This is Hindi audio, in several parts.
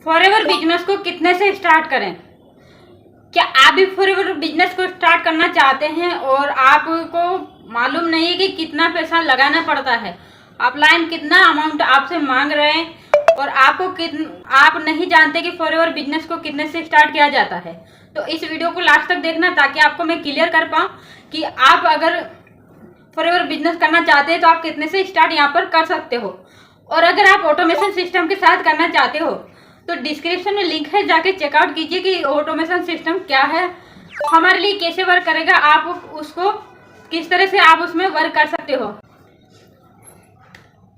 फॉरएवर बिजनेस को कितने से स्टार्ट करें? क्या आप भी फॉरएवर बिजनेस को स्टार्ट करना चाहते हैं और आपको मालूम नहीं है कि कितना पैसा लगाना पड़ता है, अपलाइन कितना अमाउंट आपसे मांग रहे हैं और आप नहीं जानते कि फॉरएवर बिजनेस को कितने से स्टार्ट किया जाता है? तो इस वीडियो को लास्ट तक देखना ताकि आपको मैं क्लियर कर पाऊँ कि आप अगर फॉरएवर बिजनेस करना चाहते हैं तो आप कितने से स्टार्ट यहाँ पर कर सकते हो। और अगर आप ऑटोमेशन सिस्टम के साथ करना चाहते हो तो डिस्क्रिप्शन में लिंक है, जाके चेकआउट कीजिए कि ऑटोमेशन सिस्टम क्या है, हमारे लिए कैसे वर्क करेगा, आप उसको किस तरह से आप उसमें वर्क कर सकते हो।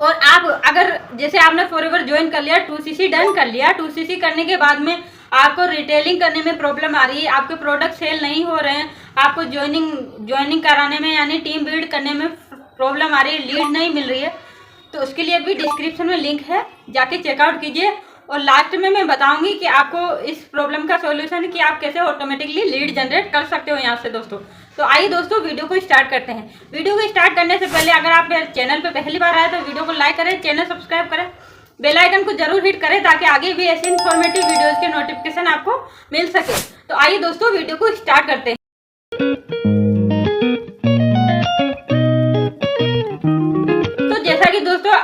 और आप अगर जैसे आपने फॉरएवर ज्वाइन कर लिया, 2CC डन कर लिया, 2CC करने के बाद में आपको रिटेलिंग करने में प्रॉब्लम आ रही है, आपके प्रोडक्ट सेल नहीं हो रहे हैं, आपको ज्वाइनिंग कराने में यानी टीम बिल्ड करने में प्रॉब्लम आ रही है, लीड नहीं मिल रही है, तो उसके लिए भी डिस्क्रिप्शन में लिंक है, जाके चेकआउट कीजिए। और लास्ट में मैं बताऊंगी कि आपको इस प्रॉब्लम का सॉल्यूशन कि आप कैसे ऑटोमेटिकली लीड जनरेट कर सकते हो यहाँ से दोस्तों। तो आइए दोस्तों वीडियो को स्टार्ट करते हैं। वीडियो को स्टार्ट करने से पहले अगर आप मेरे चैनल पे पहली बार आए तो वीडियो को लाइक करें, चैनल सब्सक्राइब करें, बेल आइकन को जरूर हिट करें ताकि आगे भी ऐसे इन्फॉर्मेटिव वीडियोज के नोटिफिकेशन आपको मिल सके। तो आइए दोस्तों वीडियो को स्टार्ट करते हैं। तो जैसा कि दोस्तों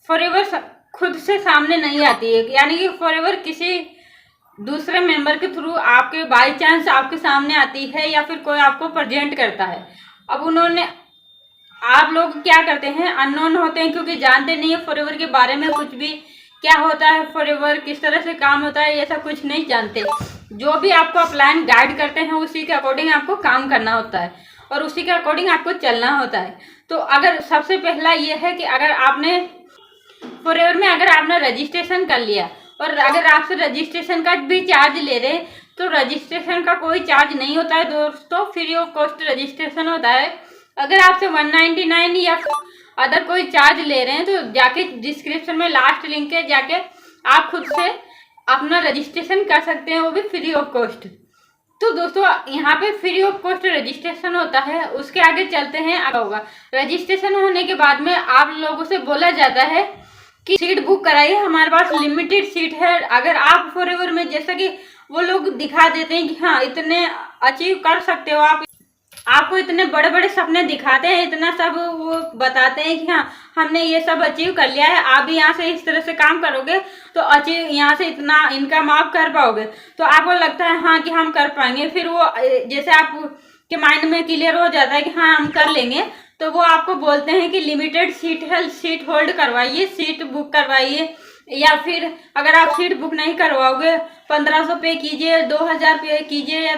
फॉरएवर खुद से सामने नहीं आती है, यानी कि फॉरएवर किसी दूसरे मेंबर के थ्रू आपके बाय चांस आपके सामने आती है या फिर कोई आपको प्रेजेंट करता है। अब आप लोग क्या करते हैं, अननोन होते हैं क्योंकि जानते नहीं है फॉरएवर के बारे में कुछ भी, क्या होता है फॉरएवर, किस तरह से काम होता है, ये सब कुछ नहीं जानते। जो भी आपको अपलाइन गाइड करते हैं उसी के अकॉर्डिंग आपको काम करना होता है और उसी के अकॉर्डिंग आपको चलना होता है। तो अगर सबसे पहला ये है कि अगर आपने फॉरएवर में अगर आपने रजिस्ट्रेशन कर लिया और अगर आपसे रजिस्ट्रेशन का भी चार्ज ले रहे हैं तो रजिस्ट्रेशन का कोई चार्ज नहीं होता है दोस्तों, फ्री ऑफ कॉस्ट रजिस्ट्रेशन होता है। अगर आपसे 199 या अदर कोई चार्ज ले रहे हैं तो जाके डिस्क्रिप्शन में लास्ट लिंक है, जाके आप खुद से अपना रजिस्ट्रेशन कर सकते हैं, वो भी फ्री ऑफ कॉस्ट। तो दोस्तों यहाँ पे फ्री ऑफ कॉस्ट रजिस्ट्रेशन होता है। उसके आगे चलते हैं, आगे होगा रजिस्ट्रेशन होने के बाद में आप लोगों से बोला जाता है कि सीट बुक कराइए, हमारे पास लिमिटेड सीट है। अगर आप फॉरएवर में जैसा कि वो लोग दिखा देते हैं कि हाँ इतने अचीव कर सकते हो आप, आपको इतने बड़े बड़े सपने दिखाते हैं, इतना सब वो बताते हैं कि हाँ हमने ये सब अचीव कर लिया है, आप भी यहाँ से इस तरह से काम करोगे तो अचीव यहाँ से इतना इनकम आप कर पाओगे, तो आपको लगता है हाँ कि हम कर पाएंगे। फिर वो जैसे आप के माइंड में क्लियर हो जाता है कि हाँ हम कर लेंगे, तो वो आपको बोलते हैं कि लिमिटेड सीट है, सीट होल्ड करवाइए, सीट बुक करवाइए, या फिर अगर आप सीट बुक नहीं करवाओगे 1500 पे कीजिए, 2000 पे कीजिए, या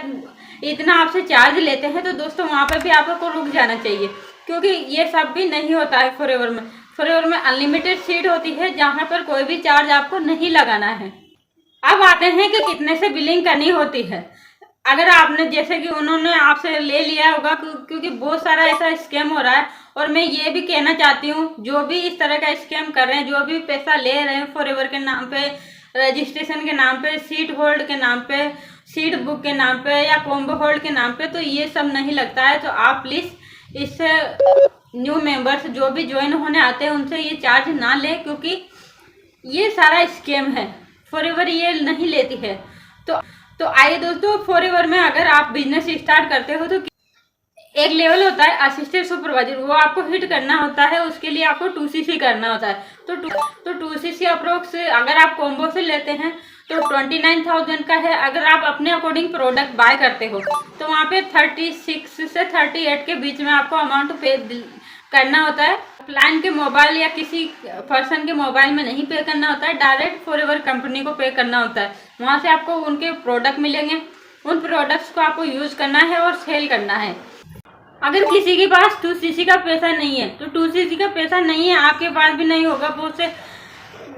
इतना आपसे चार्ज लेते हैं। तो दोस्तों वहाँ पर भी आपको रुक जाना चाहिए क्योंकि ये सब भी नहीं होता है फॉरएवर में। फॉरएवर में अनलिमिटेड सीट होती है जहाँ पर कोई भी चार्ज आपको नहीं लगाना है। अब आते हैं कि कितने से बिलिंग करनी होती है। अगर आपने जैसे कि उन्होंने आपसे ले लिया होगा, क्योंकि बहुत सारा ऐसा स्कैम हो रहा है, और मैं ये भी कहना चाहती हूँ जो भी इस तरह का स्कैम कर रहे हैं, जो भी पैसा ले रहे हैं फॉरएवर के नाम पे, रजिस्ट्रेशन के नाम पे, सीट होल्ड के नाम पे, सीट बुक के नाम पे या कॉम्बो होल्ड के नाम पे, तो ये सब नहीं लगता है। तो आप प्लीज़ इससे न्यू मेंबर्स जो भी ज्वाइन होने आते हैं उनसे ये चार्ज ना लें क्योंकि ये सारा स्कैम है, फॉरएवर ये नहीं लेती है। तो आइए दोस्तों फॉरएवर में अगर आप बिजनेस स्टार्ट करते हो तो एक लेवल होता है असिस्टेंट सुपरवाइजर, वो आपको हिट करना होता है, उसके लिए आपको 2CC करना होता है। तो 2CC अप्रोक्स अगर आप कॉम्बो से लेते हैं तो 29,000 का है। अगर आप अपने अकॉर्डिंग प्रोडक्ट बाय करते हो तो वहाँ पे 36 से 38 के बीच में आपको अमाउंट पे करना होता है। प्लान के मोबाइल या किसी पर्सन के मोबाइल में नहीं पे करना होता है, डायरेक्ट फॉरएवर कंपनी को पे करना होता है। वहाँ से आपको उनके प्रोडक्ट मिलेंगे, उन प्रोडक्ट्स को आपको यूज़ करना है और सेल करना है। अगर किसी के पास 2CC का पैसा नहीं है तो 2CC का पैसा नहीं है, आपके पास भी नहीं होगा, बहुत से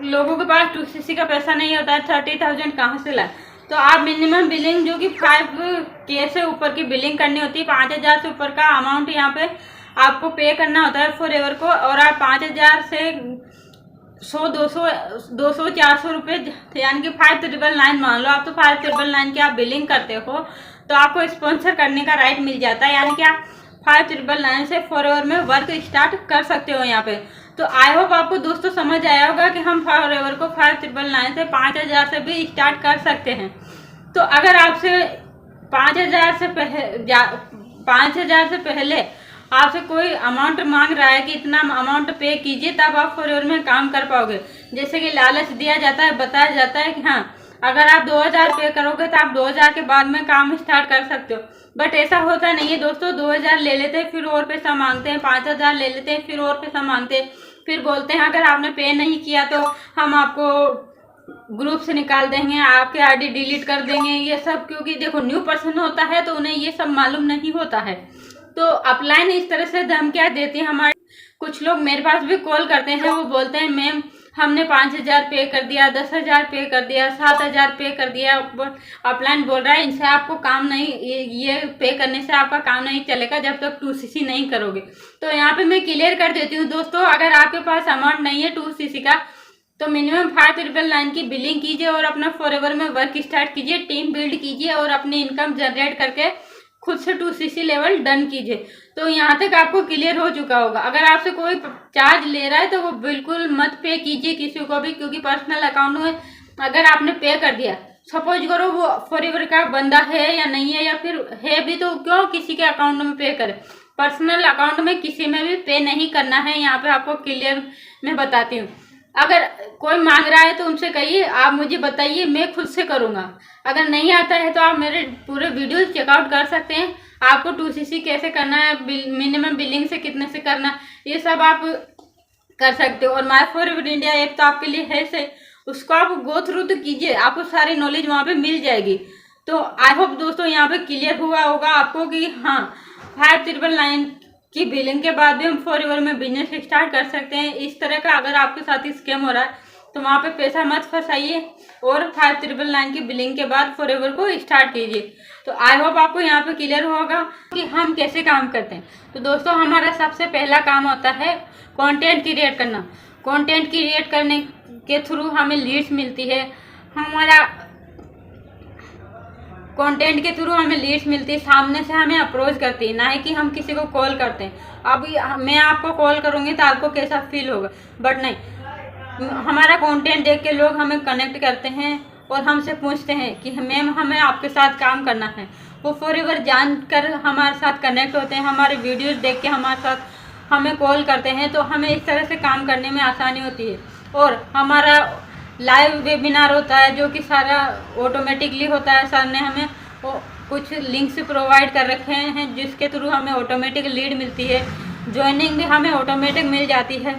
लोगों के पास 2CC का पैसा नहीं होता है, 30,000 कहाँ से लाए। तो आप मिनिमम बिलिंग जो कि 5K से ऊपर की बिलिंग करनी होती है, 5,000 से ऊपर का अमाउंट यहाँ पे आपको पे करना होता है फॉरएवर को। और आप 5,000 से 100, 200, 400 रुपये, यानी कि 5,999 मान लो, आप तो 5,999 की आप बिलिंग करते हो तो आपको स्पॉन्सर करने का राइट मिल जाता है, यानी कि आप 5,999 से फॉरएवर में वर्क स्टार्ट कर सकते हो यहाँ पे। तो आई होप आपको दोस्तों समझ आया होगा कि हम फॉरएवर को 5999 से 5000 से भी स्टार्ट कर सकते हैं। तो अगर आपसे 5000 से पहले आपसे कोई अमाउंट मांग रहा है कि इतना अमाउंट पे कीजिए तब आप फॉरएवर में काम कर पाओगे, जैसे कि लालच दिया जाता है, बताया जाता है कि हाँ अगर आप 2000 पे करोगे तो आप 2000 के बाद में काम स्टार्ट कर सकते हो, बट ऐसा होता नहीं है दोस्तों। 2000 ले लेते हैं फिर और पैसा मांगते हैं, 5000 ले लेते हैं फिर और पैसा मांगते हैं, फिर बोलते हैं अगर आपने पे नहीं किया तो हम आपको ग्रुप से निकाल देंगे, आपके आईडी डिलीट कर देंगे। ये सब क्योंकि देखो न्यू पर्सन होता है तो उन्हें ये सब मालूम नहीं होता है। तो अपलाइन इस तरह से धमकियाँ देती है। हमारे कुछ लोग मेरे पास भी कॉल करते हैं, वो बोलते हैं मैम हमने 5000 पे कर दिया, 10,000 पे कर दिया, 7,000 पे कर दिया। अपलाइन बोल रहा है इनसे आपको काम नहीं, ये पे करने से आपका काम नहीं चलेगा जब तक 2cc नहीं करोगे। तो यहाँ पे मैं क्लियर कर देती हूँ दोस्तों, अगर आपके पास अमाउंट नहीं है 2cc का तो मिनिमम 5999 की बिलिंग कीजिए और अपना फॉरएवर में वर्क स्टार्ट कीजिए, टीम बिल्ड कीजिए और अपनी इनकम जनरेट करके खुद से 2cc लेवल डन कीजिए। तो यहाँ तक आपको क्लियर हो चुका होगा। अगर आपसे कोई चार्ज ले रहा है तो वो बिल्कुल मत पे कीजिए किसी को भी, क्योंकि पर्सनल अकाउंट में अगर आपने पे कर दिया, सपोज करो वो फॉरएवर का बंदा है या नहीं है, या फिर है भी तो क्यों किसी के अकाउंट में पे करे। पर्सनल अकाउंट में किसी में भी पे नहीं करना है, यहाँ पे आपको क्लियर मैं बताती हूँ। अगर कोई मांग रहा है तो उनसे कहिए आप मुझे बताइए, मैं खुद से करूँगा। अगर नहीं आता है तो आप मेरे पूरे वीडियो चेकआउट कर सकते हैं। आपको 2cc कैसे करना है, मिनिमम बिलिंग से कितने से करना, ये सब आप कर सकते हो। और माय फॉरएवर इंडिया ऐप तो आपके लिए है से, उसको आप गो थ्रू तो कीजिए, आपको सारी नॉलेज वहाँ पे मिल जाएगी। तो आई होप दोस्तों यहाँ पे क्लियर हुआ होगा आपको कि हाँ 5999 की बिलिंग के बाद भी हम फॉरएवर में बिजनेस स्टार्ट कर सकते हैं। इस तरह का अगर आपके साथ स्कैम हो रहा है तो वहाँ पे पैसा मत फंसाइए और 5999 की बिलिंग के बाद फॉरएवर को स्टार्ट कीजिए। तो आई होप आपको यहाँ पे क्लियर होगा कि हम कैसे काम करते हैं। तो दोस्तों हमारा सबसे पहला काम होता है कंटेंट क्रिएट करना। कंटेंट क्रिएट करने के थ्रू हमें लीड्स मिलती है, हमारा कंटेंट के थ्रू हमें लीड्स मिलती है, सामने से हमें अप्रोच करती है, ना ही कि हम किसी को कॉल करते हैं। अभी मैं आपको कॉल करूँगी तो आपको कैसा फील होगा, बट नहीं, हमारा कंटेंट देख के लोग हमें कनेक्ट करते हैं और हमसे पूछते हैं कि मैम हमें आपके साथ काम करना है। वो फॉरएवर जानकर हमारे साथ कनेक्ट होते हैं, हमारे वीडियोस देख के हमारे साथ हमें कॉल करते हैं। तो हमें इस तरह से काम करने में आसानी होती है। और हमारा लाइव वेबिनार होता है जो कि सारा ऑटोमेटिकली होता है। सर ने हमें वो कुछ लिंक्स प्रोवाइड कर रखे हैं जिसके थ्रू हमें ऑटोमेटिक लीड मिलती है, ज्वाइनिंग भी हमें ऑटोमेटिक मिल जाती है।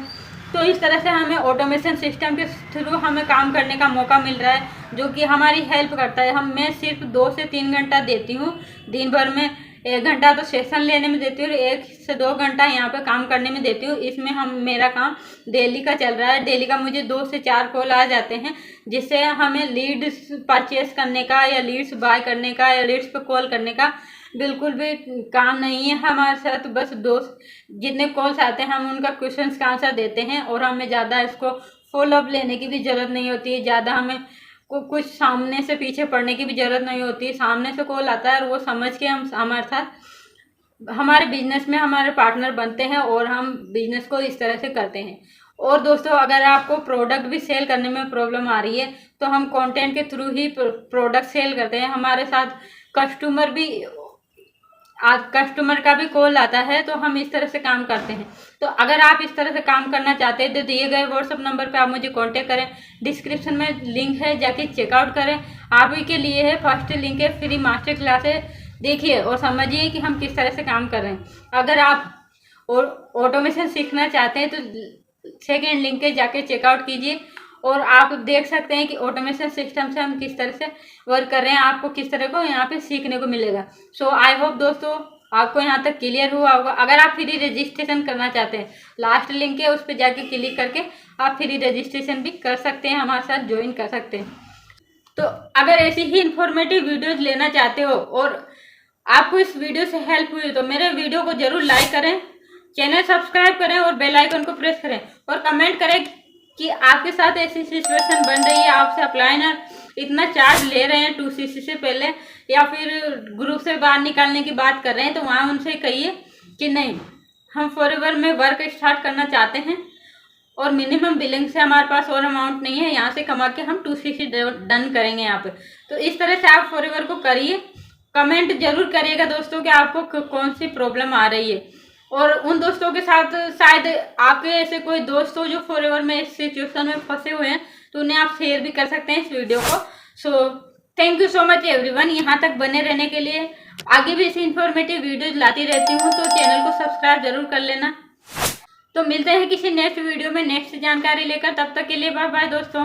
तो इस तरह से हमें ऑटोमेशन सिस्टम के थ्रू हमें काम करने का मौका मिल रहा है, जो कि हमारी हेल्प करता है। मैं सिर्फ 2 से 3 घंटा देती हूँ दिन भर में, 1 घंटा तो सेशन लेने में देती हूँ और 1 से 2 घंटा यहाँ पे काम करने में देती हूँ। इसमें मेरा काम डेली का चल रहा है। डेली का मुझे 2 से 4 कॉल आ जाते हैं, जिससे हमें लीड्स परचेस करने का या लीड्स बाय करने का या लीड्स पे कॉल करने का बिल्कुल भी काम नहीं है हमारे साथ। बस दोस्त जितने कॉल्स आते हैं हम उनका क्वेश्चंस का आंसर देते हैं और हमें ज़्यादा इसको फॉलोअप लेने की भी ज़रूरत नहीं होती है। ज़्यादा हमें कुछ सामने से पीछे पड़ने की भी ज़रूरत नहीं होती है। सामने से कॉल आता है और वो समझ के हम हमारे साथ हमारे बिजनेस में हमारे पार्टनर बनते हैं और हम बिजनेस को इस तरह से करते हैं। और दोस्तों अगर आपको प्रोडक्ट भी सेल करने में प्रॉब्लम आ रही है तो हम कंटेंट के थ्रू ही प्रोडक्ट सेल करते हैं। हमारे साथ कस्टमर का भी कॉल आता है, तो हम इस तरह से काम करते हैं। तो अगर आप इस तरह से काम करना चाहते हैं तो दिए गए व्हाट्सएप नंबर पे आप मुझे कांटेक्ट करें। डिस्क्रिप्शन में लिंक है, जाके चेकआउट करें। आप ही के लिए है, फर्स्ट लिंक है, फ्री मास्टर क्लास है, देखिए और समझिए कि हम किस तरह से काम कर रहे हैं। अगर आप ऑटोमेशन सीखना चाहते हैं तो सेकेंड लिंक है, जाके चेकआउट कीजिए और आप देख सकते हैं कि ऑटोमेशन सिस्टम से हम किस तरह से वर्क कर रहे हैं, आपको किस तरह को यहाँ पे सीखने को मिलेगा। सो आई होप दोस्तों आपको यहाँ तक क्लियर हुआ होगा। अगर आप फ्री रजिस्ट्रेशन करना चाहते हैं, लास्ट लिंक है, उस पर जाके क्लिक करके आप फ्री रजिस्ट्रेशन भी कर सकते हैं, हमारे साथ ज्वाइन कर सकते हैं। तो अगर ऐसी ही इंफॉर्मेटिव वीडियोज लेना चाहते हो और आपको इस वीडियो से हेल्प हुई तो मेरे वीडियो को जरूर लाइक करें, चैनल सब्सक्राइब करें और बेल आइकन को प्रेस करें और कमेंट करें कि आपके साथ ऐसी सिचुएशन बन रही है, आपसे अपलाइनर इतना चार्ज ले रहे हैं 2cc से पहले या फिर ग्रुप से बाहर निकालने की बात कर रहे हैं, तो वहाँ उनसे कहिए कि नहीं, हम फॉरएवर में वर्क स्टार्ट करना चाहते हैं और मिनिमम बिलिंग से हमारे पास और अमाउंट नहीं है, यहाँ से कमा के हम 260 डन करेंगे यहाँ पे। तो इस तरह से आप फॉरएवर को करिए। कमेंट जरूर करिएगा दोस्तों कि आपको कौन सी प्रॉब्लम आ रही है, और उन दोस्तों के साथ शायद आपके ऐसे कोई दोस्त हो जो फॉरएवर में इस सिचुएशन में फंसे हुए हैं, तो उन्हें आप शेयर भी कर सकते हैं इस वीडियो को। So thank you so much everyone, यहाँ तक बने रहने के लिए। आगे भी ऐसी इन्फॉर्मेटिव वीडियोज लाती रहती हूँ, तो चैनल को सब्सक्राइब जरूर कर लेना। तो मिलते हैं किसी नेक्स्ट वीडियो में नेक्स्ट जानकारी लेकर, तब तक के लिए बाय बाय दोस्तों।